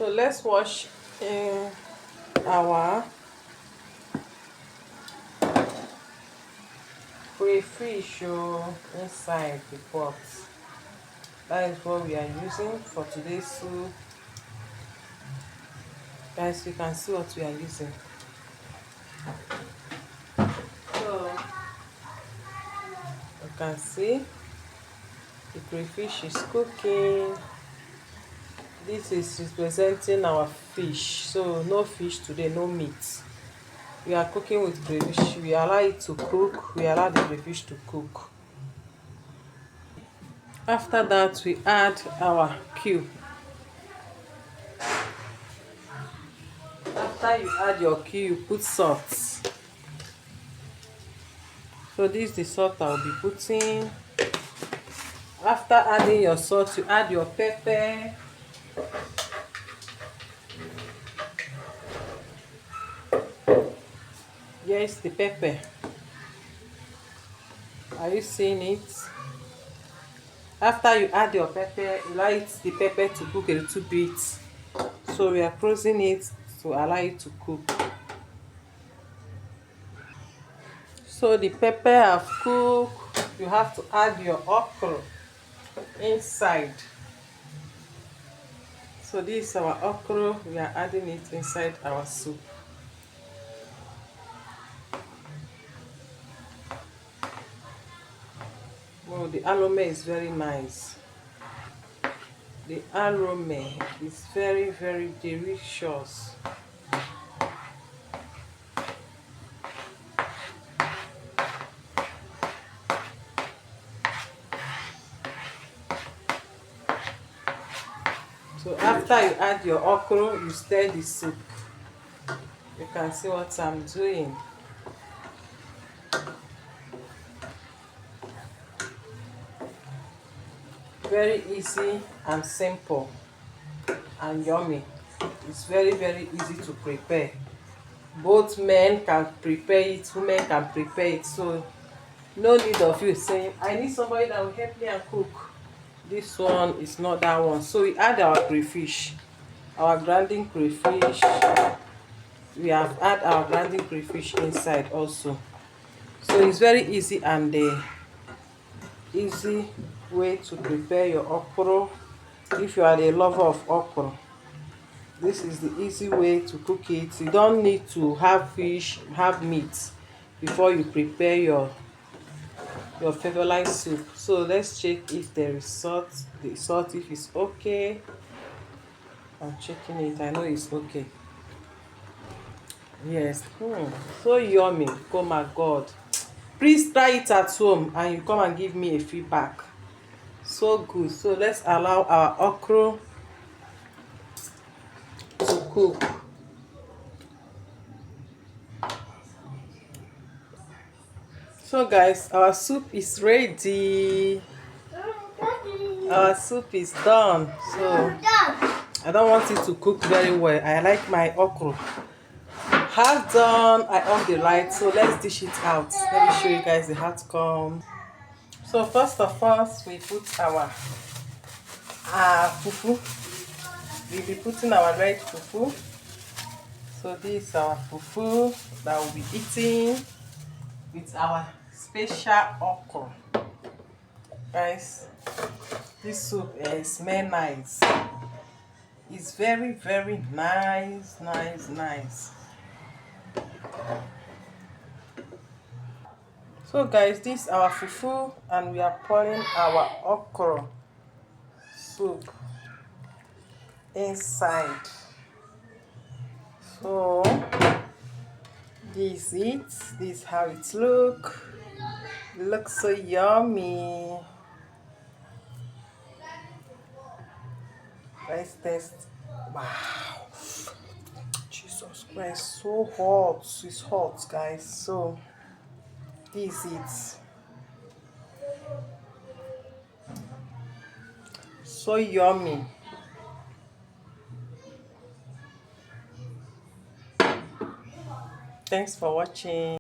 So let's wash our crayfish inside the pot. That is what we are using for today's soup. Guys, you can see what we are using. So you can see the crayfish is cooking. This is representing our fish. So no fish today, no meat. We are cooking with crayfish. We allow it to cook. We allow the crayfish to cook. After that, we add our cube. After you add your cube, you put salt. So this is the salt I will be putting. After adding your salt, you add your pepper. Yes, the pepper. Are you seeing it? After you add your pepper, you allow the pepper to cook a little bit. So we are closing it to allow it to cook. So the pepper have cooked. You have to add your okra inside. So this is our okra. We are adding it inside our soup. Well, the aroma is very nice. The aroma is very, very delicious. So after you add your okra, you stir the soup. You can see what I'm doing. Very easy and simple and yummy. It's very, very easy to prepare. Both men can prepare it, women can prepare it. So no need of you saying, I need somebody that will help me and cook. This one is not that one. So we add our crayfish, our grinding crayfish. We have add our grinding crayfish inside also. So it's very easy and easy way to prepare your okra. If you are a lover of okra, this is the easy way to cook it. You don't need to have fish, have meat before you prepare your favorite soup. So let's check if there is salt. The salt, if it's okay. I'm checking it. I know it's okay. Yes. So yummy. Oh my God. Please try it at home and you come and give me a feedback. So good. So let's allow our okra to cook. So guys, our soup is ready. Our soup is done. So I don't want it to cook very well. I like my okra half done. I off the light. So let's dish it out. Let me show you guys the outcome. So first of all, we put our fufu. We'll be putting our red fufu. So this is our fufu that we'll be eating with our special okra. Guys, this soup smells nice. It's very, very nice. So guys, this is our fufu and we are pouring our okra soup inside. So this is it. This is how it looks. It looks so yummy. Let's test. Wow, Jesus Christ, so hot. It's hot, guys. So this is it. So yummy. Thanks for watching.